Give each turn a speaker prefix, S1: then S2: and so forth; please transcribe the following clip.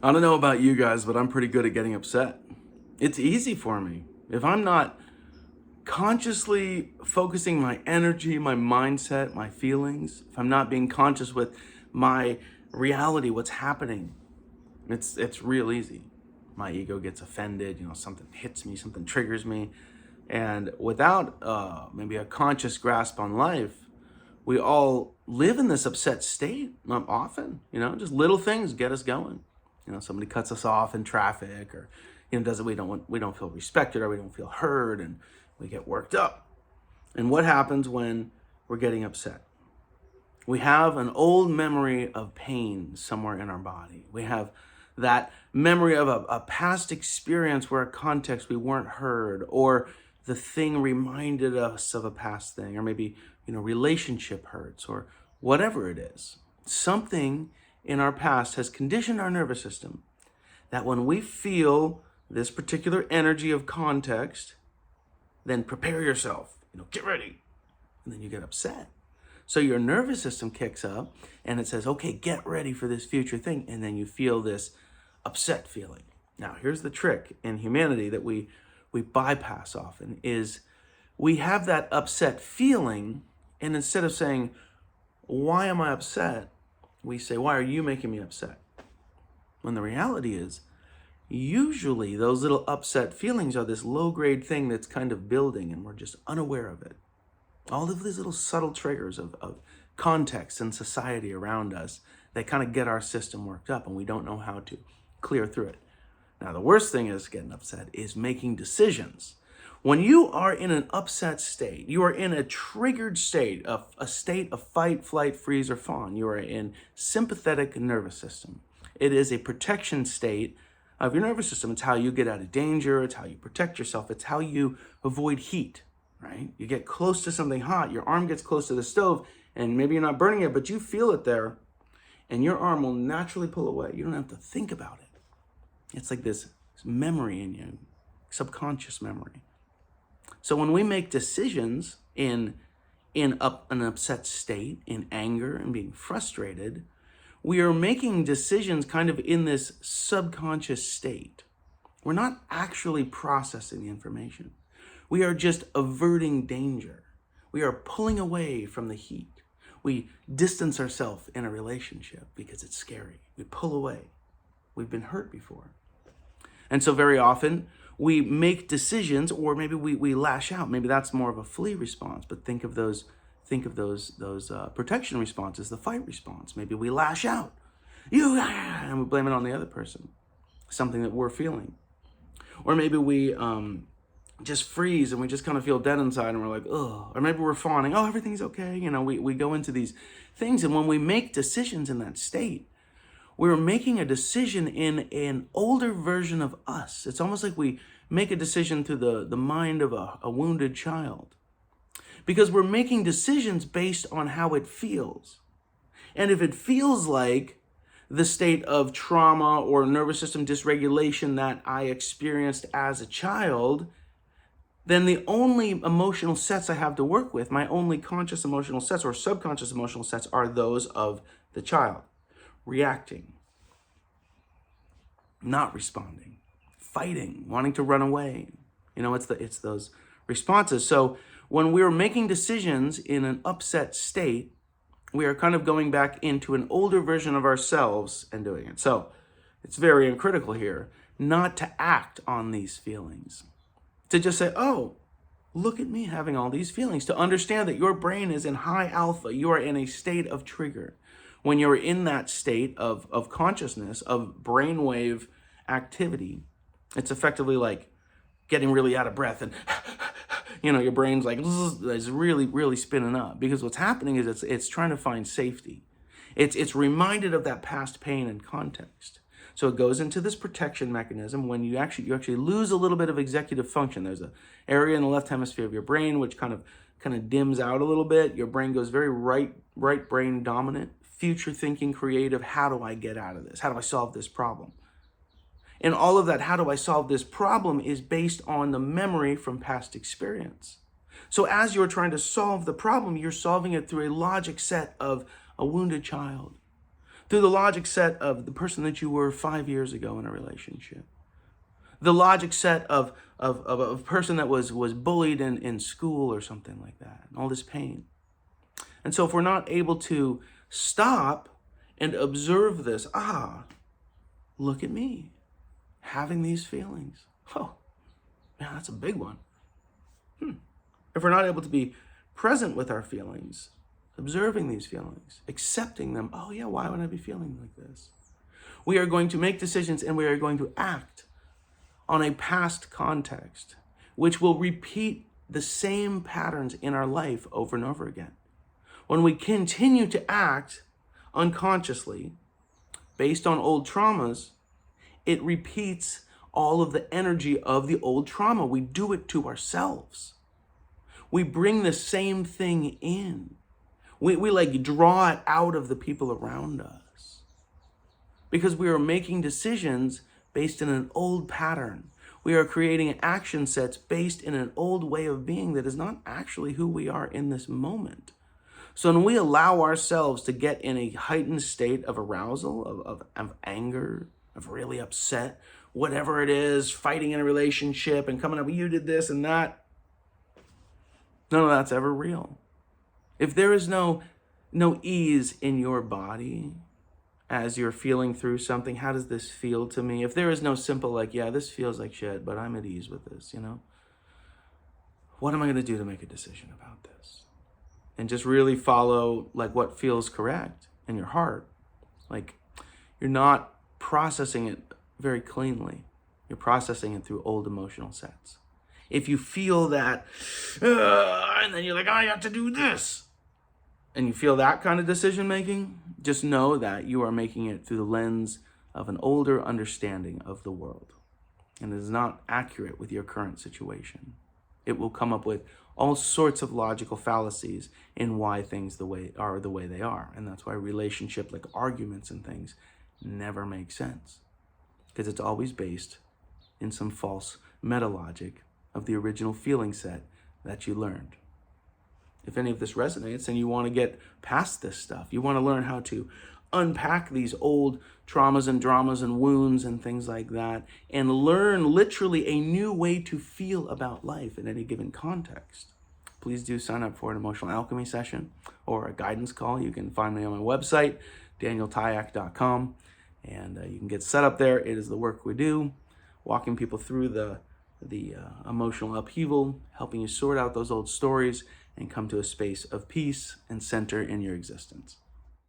S1: I don't know about you guys, but I'm pretty good at getting upset. It's easy for me. If I'm not consciously focusing my energy, my mindset, my feelings, if I'm not being conscious with my reality, what's happening, it's real easy. My ego gets offended, something hits me, something triggers me. And without maybe a conscious grasp on life, we all live in this upset state often, just little things get us going. Somebody cuts us off in traffic, or doesn't we don't feel respected, or we don't feel heard, and we get worked up. And what happens when we're getting upset? We have an old memory of pain somewhere in our body. We have that memory of a past experience where a context we weren't heard, or the thing reminded us of a past thing, or maybe relationship hurts, or whatever it is. Something in our past has conditioned our nervous system that when we feel this particular energy of context, then prepare yourself, get ready, and then you get upset. So your nervous system kicks up and it says, okay, get ready for this future thing. And then you feel this upset feeling. Now, here's the trick in humanity that we bypass often is we have that upset feeling, and instead of saying, why am I upset? We say, why are you making me upset? When the reality is, usually those little upset feelings are this low-grade thing that's kind of building, and we're just unaware of it. All of these little subtle triggers of context and society around us, they kind of get our system worked up, and we don't know how to clear through it. Now, the worst thing is getting upset is making decisions. When you are in an upset state, you are in a triggered state, a state of fight, flight, freeze, or fawn. You are in sympathetic nervous system. It is a protection state of your nervous system. It's how you get out of danger. It's how you protect yourself. It's how you avoid heat, right? You get close to something hot. Your arm gets close to the stove, and maybe you're not burning it, but you feel it there, and your arm will naturally pull away. You don't have to think about it. It's like this memory in you, subconscious memory. So when we make decisions in an upset state, in anger and being frustrated, we are making decisions kind of in this subconscious state. We're not actually processing the information. We are just averting danger. We are pulling away from the heat. We distance ourselves in a relationship because it's scary. We pull away. We've been hurt before. And so very often we make decisions, or maybe we lash out. Maybe that's more of a flee response, but think of those protection responses, the fight response. Maybe we lash out, and we blame it on the other person, something that we're feeling. Or maybe we just freeze and we just kind of feel dead inside, and we're like, ugh. Or maybe we're fawning, oh, everything's okay. We go into these things, and when we make decisions in that state, we're making a decision in an older version of us. It's almost like we make a decision through the mind of a wounded child, because we're making decisions based on how it feels. And if it feels like the state of trauma or nervous system dysregulation that I experienced as a child, then the only emotional sets I have to work with, my only conscious emotional sets or subconscious emotional sets, are those of the child. Reacting, not responding, fighting, wanting to run away. It's those responses. So when we're making decisions in an upset state, we are kind of going back into an older version of ourselves and doing it. So it's very critical here not to act on these feelings, to just say, oh, look at me having all these feelings, to understand that your brain is in high alpha. You are in a state of trigger. When you're in that state of consciousness, of brainwave activity, it's effectively like getting really out of breath, and your brain's like is really, really spinning up, because what's happening is it's trying to find safety. It's reminded of that past pain and context. So it goes into this protection mechanism when you actually lose a little bit of executive function. There's an area in the left hemisphere of your brain which kind of dims out a little bit. Your brain goes very right brain dominant, future thinking, creative. How do I get out of this? How do I solve this problem? And all of that, how do I solve this problem, is based on the memory from past experience. So as you're trying to solve the problem, you're solving it through a logic set of a wounded child, through the logic set of the person that you were 5 years ago in a relationship, the logic set of a person that was bullied in school or something like that, and all this pain. And so if we're not able to stop and observe this, look at me having these feelings. Oh, man, that's a big one. If we're not able to be present with our feelings, observing these feelings, accepting them, oh yeah, why would I be feeling like this? We are going to make decisions and we are going to act on a past context, which will repeat the same patterns in our life over and over again. When we continue to act unconsciously based on old traumas, it repeats all of the energy of the old trauma. We do it to ourselves. We bring the same thing in. We like draw it out of the people around us because we are making decisions based in an old pattern. We are creating action sets based in an old way of being that is not actually who we are in this moment. So when we allow ourselves to get in a heightened state of arousal, of anger, of really upset, whatever it is, fighting in a relationship and coming up, you did this and that, none of that's ever real. If there is no ease in your body as you're feeling through something, how does this feel to me? If there is no simple like, yeah, this feels like shit, but I'm at ease with this, what am I going to do to make a decision about this? And just really follow like what feels correct in your heart. Like you're not processing it very cleanly. You're processing it through old emotional sets. If you feel that, and then you're like, I have to do this, and you feel that kind of decision making, just know that you are making it through the lens of an older understanding of the world. And it is not accurate with your current situation. It will come up with all sorts of logical fallacies in why things the way they are. And that's why relationship, like arguments and things, never make sense. Because it's always based in some false meta logic of the original feeling set that you learned. If any of this resonates and you want to get past this stuff, you want to learn how to unpack these old traumas and dramas and wounds and things like that, and learn literally a new way to feel about life in any given context, please do sign up for an emotional alchemy session or a guidance call. You can find me on my website, danieltyack.com, and you can get set up there. It is the work we do, walking people through the emotional upheaval, helping you sort out those old stories and come to a space of peace and center in your existence.